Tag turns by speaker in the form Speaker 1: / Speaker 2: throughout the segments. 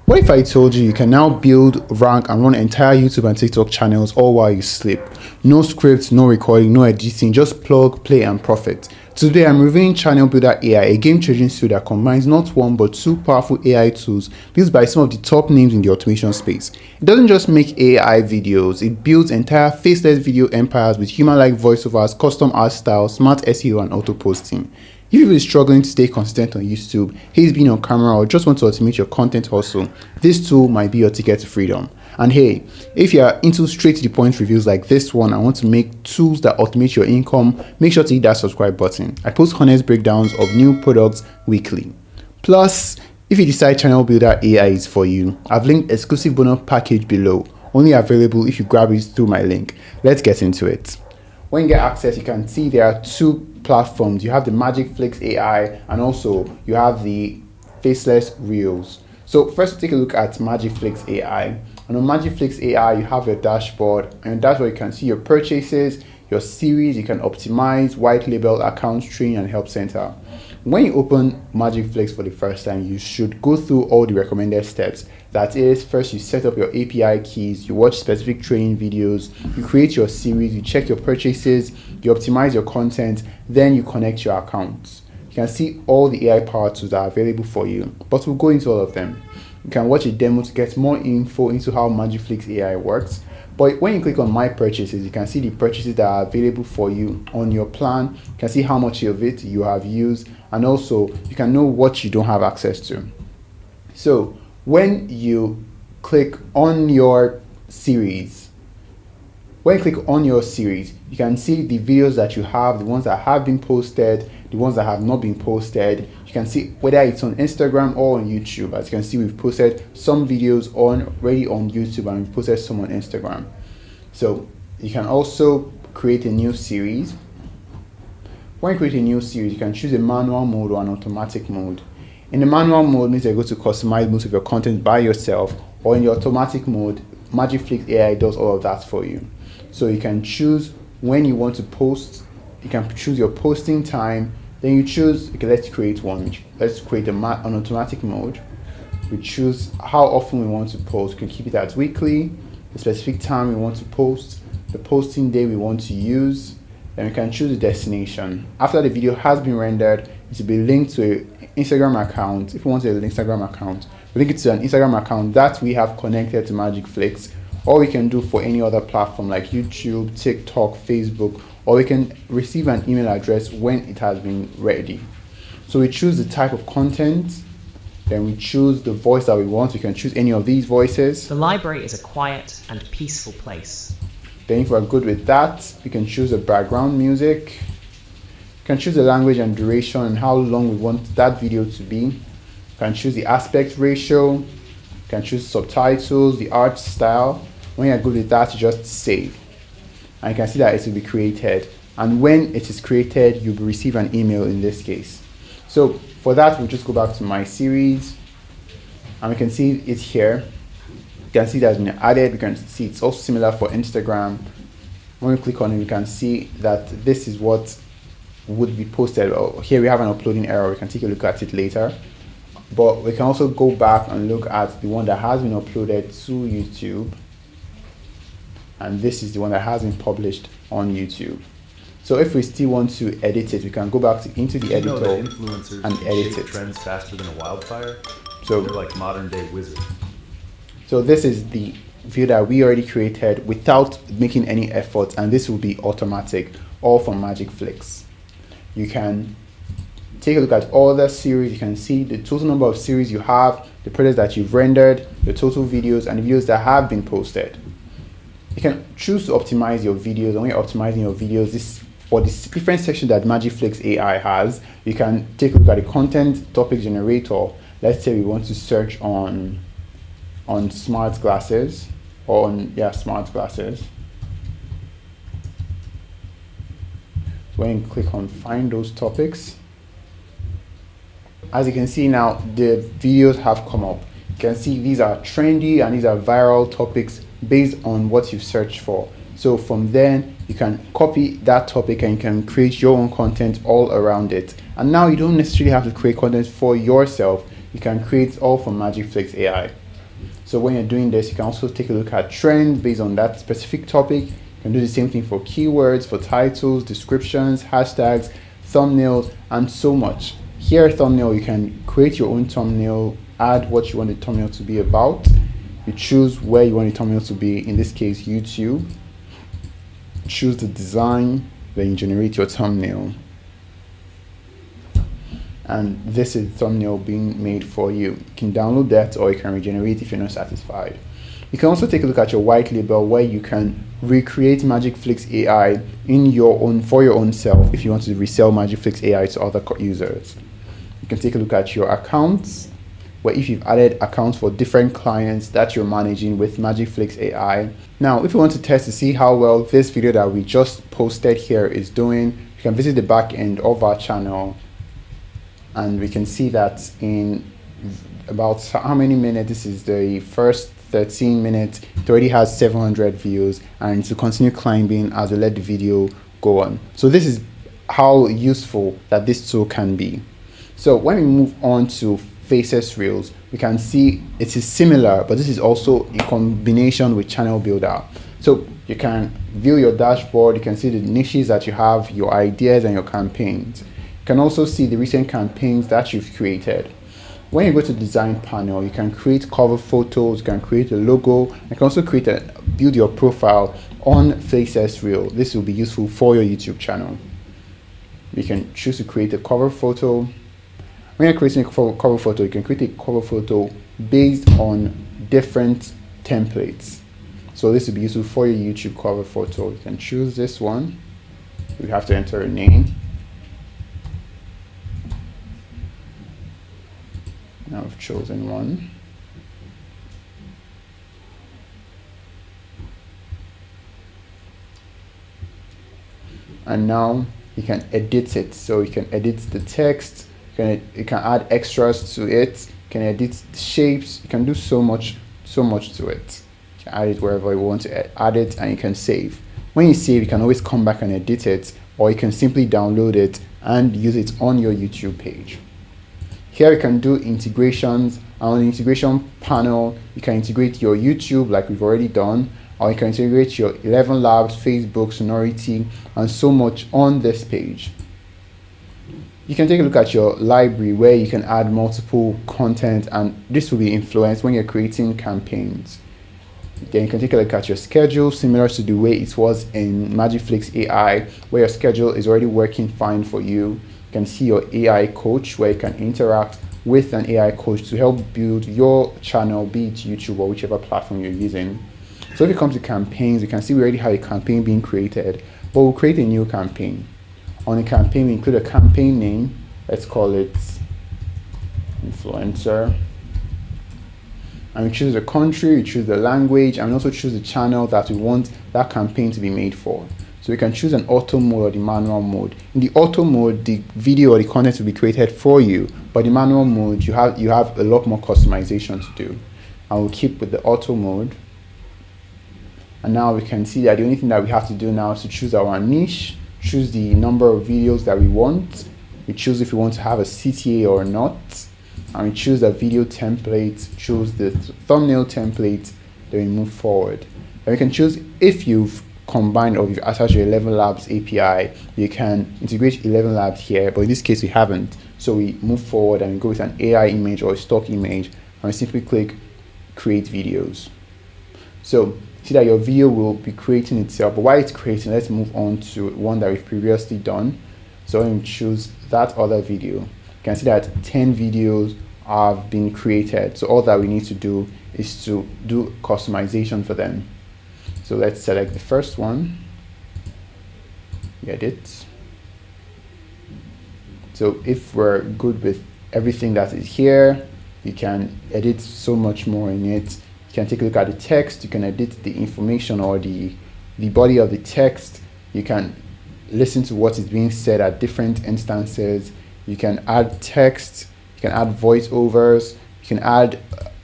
Speaker 1: What if I told you you can now build, rank, and run entire YouTube and TikTok channels all while you sleep? No scripts, no recording, no editing, just plug, play, and profit. Today, I'm reviewing ChannelBuilder AI, a game-changing tool that combines not one but two powerful AI tools built by some of the top names in the automation space. It doesn't just make AI videos, it builds entire faceless video empires with human-like voiceovers, custom art styles, smart SEO, and auto-posting. If you're struggling to stay consistent on YouTube, hates being on camera, or just want to automate your content hustle, this tool might be your ticket to freedom. And hey, if you're into straight to the point reviews like this one and want to make tools that automate your income, make sure to hit that subscribe button. I post honest breakdowns of new products weekly. Plus, if you decide ChannelBuilder AI is for you, I've linked exclusive bonus package below, only available if you grab it through my link. Let's get into it. When you get access, you can see there are two platforms. You have the MagicFlix AI and also you have the FacelessReels. So first, take a look at MagicFlix AI. And on MagicFlix AI, you have your dashboard, and that's where you can see your purchases, your series. You can optimize, white label, account training, and help center. When you open MagicFlix for the first time, you should go through all the recommended steps. That is, first you set up your API keys, you watch specific training videos, you create your series, you check your purchases, you optimize your content, then you connect your accounts. You can see all the AI powered tools that are available for you, but we'll go into all of them. You can watch a demo to get more info into how MagicFlix AI works. But when you click on My Purchases, you can see the purchases that are available for you on your plan. You can see how much of it you have used, and also you can know what you don't have access to. So when you click on your series, you can see the videos that you have, the ones that have been posted, the ones that have not been posted. You can see whether it's on Instagram or on YouTube. As you can see, we've posted some videos already on YouTube and we've posted some on Instagram. So you can also create a new series. When you create a new series, you can choose a manual mode or an automatic mode. In the manual mode means you're going to customize most of your content by yourself, or in the automatic mode, MagicFlix AI does all of that for you. So you can choose when you want to post, you can choose your posting time, then you choose, okay, let's create one. Let's create an automatic mode. We choose how often we want to post. We can keep it as weekly, the specific time we want to post, the posting day we want to use. Then we can choose the destination. After the video has been rendered, it will be linked to an Instagram account. If we want an Instagram account, we link it to an Instagram account that we have connected to MagicFlix, or we can do for any other platform like YouTube, TikTok, Facebook, or we can receive an email address when it has been ready. So we choose the type of content, then we choose the voice that we want. We can choose any of these voices.
Speaker 2: The library is a quiet and peaceful place.
Speaker 1: Then if we're good with that, we can choose the background music. You can choose the language and duration and how long we want that video to be. You can choose the aspect ratio. You can choose subtitles, the art style. When you're good with that, you just save. And you can see that it will be created. And when it is created, you'll receive an email in this case. So for that, we'll just go back to my series. And we can see it here. You can see that's been added. We can see it's also similar for Instagram. When we click on it, we can see that this is what would be posted. Oh, here we have an uploading error. We can take a look at it later. But we can also go back and look at the one that has been uploaded to YouTube. And this is the one that has been published on YouTube. So if we still want to edit it, we can go back into the editor and edit it.
Speaker 3: Trends faster than a wildfire.
Speaker 1: So
Speaker 3: they're like modern day wizards.
Speaker 1: So this is the video that we already created without making any effort, and this will be automatic, all from MagicFlix. You can take a look at all the series. You can see the total number of series you have, the projects that you've rendered, the total videos, and the videos that have been posted. You can choose to optimize your videos. And when you're optimizing your videos, for this different section that MagicFlix AI has, you can take a look at the content topic generator. Let's say we want to search on smart glasses, or on smart glasses. So when you click on find those topics, as you can see now, the videos have come up. You can see these are trendy and these are viral topics based on what you've searched for. So from then you can copy that topic and you can create your own content all around it. And now you don't necessarily have to create content for yourself. You can create all from MagicFlix AI. So when you're doing this, you can also take a look at trends based on that specific topic. You can do the same thing for keywords, for titles, descriptions, hashtags, thumbnails, and so much. Here, thumbnail, you can create your own thumbnail, add what you want the thumbnail to be about. You choose where you want the thumbnail to be, in this case, YouTube. Choose the design, then you generate your thumbnail. And this is the thumbnail being made for you. You can download that or you can regenerate if you're not satisfied. You can also take a look at your white label where you can recreate MagicFlix AI for your own self if you want to resell MagicFlix AI to other users. You can take a look at your accounts, where if you've added accounts for different clients that you're managing with MagicFlix AI. Now, if you want to test to see how well this video that we just posted here is doing, you can visit the back end of our channel. And we can see that in about how many minutes, this is the first 13 minutes, it already has 700 views, and to continue climbing as we let the video go on. So this is how useful that this tool can be. So when we move on to Faceless Reels, we can see it is similar, but this is also a combination with ChannelBuilder. So you can view your dashboard, you can see the niches that you have, your ideas and your campaigns. You can also see the recent campaigns that you've created. When you go to design panel, you can create cover photos, you can create a logo, you can also build your profile on FacelessReel. This will be useful for your YouTube channel. You can choose to create a cover photo. When you're creating a cover photo, you can create a cover photo based on different templates. So this will be useful for your YouTube cover photo. You can choose this one. You have to enter a name. Now I've chosen one. And now you can edit it. So you can edit the text, you can add extras to it, you can edit the shapes, you can do so much to it. You can add it wherever you want to add it, and you can save. When you save, you can always come back and edit it, or you can simply download it and use it on your YouTube page. Here you can do integrations, and on the integration panel, you can integrate your YouTube like we've already done, or you can integrate your 11 Labs, Facebook, Sonority, and so much on this page. You can take a look at your library where you can add multiple content, and this will be influenced when you're creating campaigns. Then you can take a look at your schedule, similar to the way it was in MagicFlix AI, where your schedule is already working fine for you. You can see your AI coach, where you can interact with an AI coach to help build your channel, be it YouTube or whichever platform you're using. So if it comes to campaigns, you can see we already have a campaign being created, but we'll create a new campaign. On the campaign, we include a campaign name. Let's call it influencer. And we choose the country, we choose the language, and we also choose the channel that we want that campaign to be made for. So we can choose an auto mode or the manual mode. In the auto mode, the video or the content will be created for you, but the manual mode, you have a lot more customization to do. And we'll keep with the auto mode. And now we can see that the only thing that we have to do now is to choose our niche, choose the number of videos that we want. We choose if we want to have a CTA or not. And we choose the video template, choose the thumbnail template, then we move forward. Then we can choose if you've combined or you've attached your 11 Labs API, you can integrate 11 Labs here, but in this case we haven't. So we move forward and we go with an AI image or a stock image, and we simply click create videos. So see that your video will be creating itself, but while it's creating, let's move on to one that we've previously done. So when we choose that other video, you can see that 10 videos have been created. So all that we need to do is to do customization for them. So let's select the first one, edit. So if we're good with everything that is here, you can edit so much more in it. You can take a look at the text, you can edit the information or the body of the text. You can listen to what is being said at different instances. You can add text, you can add voiceovers, you can add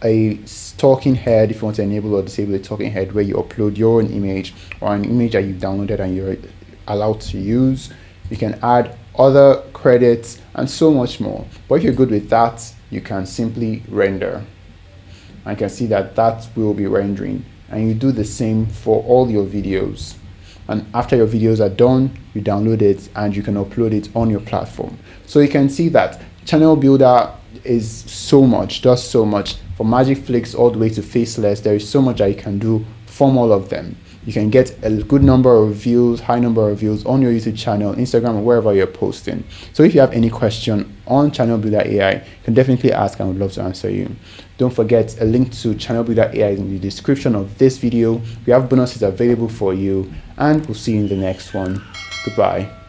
Speaker 1: a talking head if you want to enable or disable a talking head where you upload your own image or an image that you've downloaded and you're allowed to use. You can add other credits and so much more. But if you're good with that, you can simply render. and you can see that that will be rendering, and you do the same for all your videos. And after your videos are done, you download it and you can upload it on your platform. So you can see that Channel Builder is so much, does so much. From MagicFlix all the way to Faceless, there is so much that you can do from all of them. You can get a good number of views, high number of views on your YouTube channel, Instagram, or wherever you're posting. So if you have any question on Channel Builder AI, you can definitely ask and I would love to answer you. Don't forget, a link to Channel Builder AI is in the description of this video. We have bonuses available for you, and we'll see you in the next one. Goodbye.